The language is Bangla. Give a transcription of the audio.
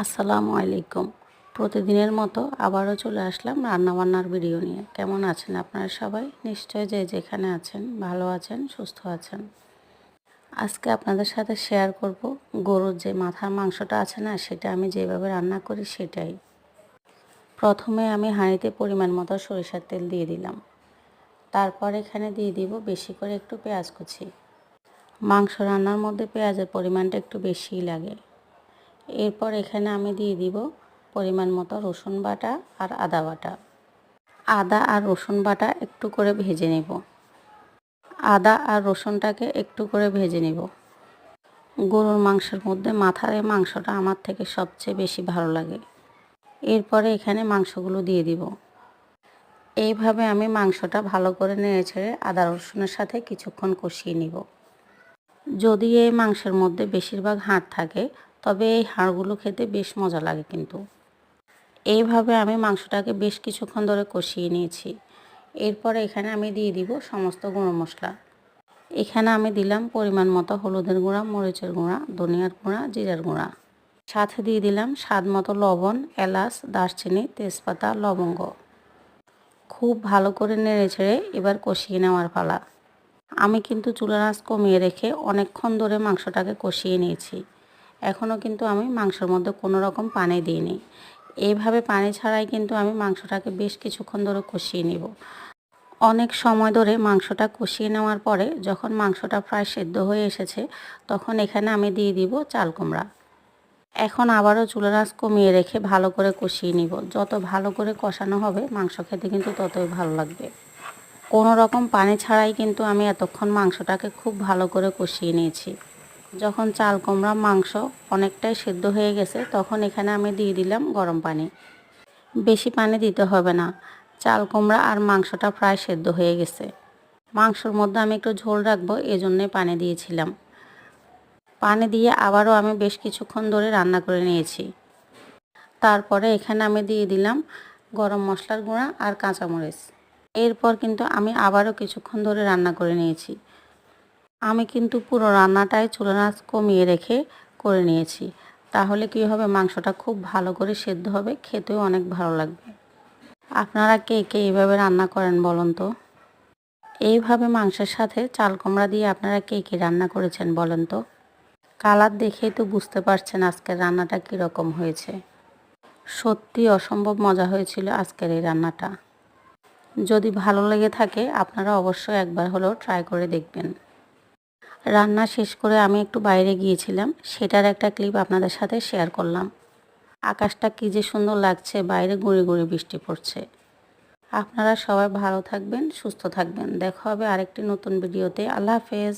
আসসালামু আলাইকুম। প্রতিদিনের মতো আবারও চলে আসলাম রান্নাবান্নার ভিডিও নিয়ে। কেমন আছেন আপনারা সবাই? নিশ্চয়ই যে যেখানে আছেন ভালো আছেন, সুস্থ আছেন। আজকে আপনাদের সাথে শেয়ার করব গরুর যে মাথার মাংসটা আছে না, সেটা আমি যেভাবে রান্না করি সেটাই। প্রথমে আমি হাঁড়িতে পরিমাণ মতো সরিষার তেল দিয়ে দিলাম। তারপর এখানে দিয়ে দিব বেশি করে একটু পেঁয়াজ কুচি। মাংস রান্নার মধ্যে পেঁয়াজের পরিমাণটা একটু বেশিই লাগে। এরপর এখানে আমি দিয়ে দিব পরিমাণ মতো রসুন বাটা আর আদা বাটা। আদা আর রসুন বাটা একটু করে ভেজে নেব। আদা আর রসুনটাকে একটু করে ভেজে নেব। গরুর মাংসের মধ্যে মাথার এই মাংসটা আমার থেকে সবচেয়ে বেশি ভালো লাগে। এরপরে এখানে মাংসগুলো দিয়ে দিব। এইভাবে আমি মাংসটা ভালো করে নেড়েচেড়ে আদা রসুনের সাথে কিছুক্ষণ কষিয়ে নিব। যদি এই মাংসের মধ্যে বেশিরভাগ হাড় থাকে, তবে এই হাড়গুলো খেতে বেশ মজা লাগে কিন্তু। এইভাবে আমি মাংসটাকে বেশ কিছুক্ষণ ধরে কষিয়ে নিয়েছি। এরপরে এখানে আমি দিয়ে দিব সমস্ত গুঁড়ো মশলা। এখানে আমি দিলাম পরিমাণ মতো হলুদের গুঁড়া, মরিচের গুঁড়া, ধনিয়ার গুঁড়া, জিরার গুঁড়া। সাথে দিয়ে দিলাম স্বাদ মতো লবণ, এলাচ, দারচিনি, তেজপাতা, লবঙ্গ। খুব ভালো করে নেড়েচেড়ে এবার কষিয়ে নেওয়ার পালা। আমি কিন্তু চুলার আঁচ কমিয়ে রেখে অনেকক্ষণ ধরে মাংসটাকে কষিয়ে নিয়েছি। এখনও কিন্তু আমি মাংসের মধ্যে কোনো রকম পানি দিইনি। এইভাবে পানি ছাড়াই কিন্তু আমি মাংসটাকে বেশ কিছুক্ষণ ধরে কষিয়ে নেব। অনেক সময় ধরে মাংসটা কষিয়ে নেওয়ার পরে যখন মাংসটা প্রায় সেদ্ধ হয়ে এসেছে, তখন এখানে আমি দিয়ে দিব চাল কুমড়া। এখন আবারও চুলার আঁচ কমিয়ে রেখে ভালো করে কষিয়ে নিব। যত ভালো করে কষানো হবে মাংস খেতে কিন্তু ততই ভালো লাগবে। কোনো রকম পানি ছাড়াই কিন্তু আমি এতক্ষণ মাংসটাকে খুব ভালো করে কষিয়ে নিয়েছি। যখন চাল কুমড়া মাংস অনেকটাই সেদ্ধ হয়ে গেছে, তখন এখানে আমি দিয়ে দিলাম গরম পানি। বেশি পানি দিতে হবে না, চাল কুমড়া আর মাংসটা প্রায় সেদ্ধ হয়ে গেছে। মাংসর মধ্যে আমি একটু ঝোল রাখবো, এজন্যই পানি দিয়েছিলাম। পানি দিয়ে আবারও আমি বেশ কিছুক্ষণ ধরে রান্না করে নিয়েছি। তারপরে এখানে আমি দিয়ে দিলাম গরম মশলার গুঁড়া আর কাঁচামরিচ। এরপর কিন্তু আমি আবারও কিছুক্ষণ ধরে রান্না করে নিয়েছি। আমি কিন্তু পুরো রান্নাটাই চুলার আঁচ কমিয়ে রেখে করে নিয়েছি। তাহলে কী হবে, মাংসটা খুব ভালো করে সেদ্ধ হবে, খেতেও অনেক ভালো লাগবে। আপনারা কে কে এইভাবে রান্না করেন বলুন তো? এইভাবে মাংসের সাথে চাল কুমড়া দিয়ে আপনারা কে কে রান্না করেছেন বলেন তো? কালার দেখেই তো বুঝতে পারছেন আজকের রান্নাটা কীরকম হয়েছে। সত্যি অসম্ভব মজা হয়েছিল আজকের এই রান্নাটা। যদি ভালো লেগে থাকে আপনারা অবশ্যই একবার হলেও ট্রাই করে দেখবেন। রান্না শেষ করে আমি একটু বাইরে গিয়েছিলাম, সেটার একটা ক্লিপ আপনাদের সাথে শেয়ার করলাম। আকাশটা কী যে সুন্দর লাগছে, বাইরে গুঁড়ি গুঁড়ি বৃষ্টি পড়ছে। আপনারা সবাই ভালো থাকবেন, সুস্থ থাকবেন। দেখা হবে আরেকটি নতুন ভিডিওতে। আল্লাহ হাফেজ।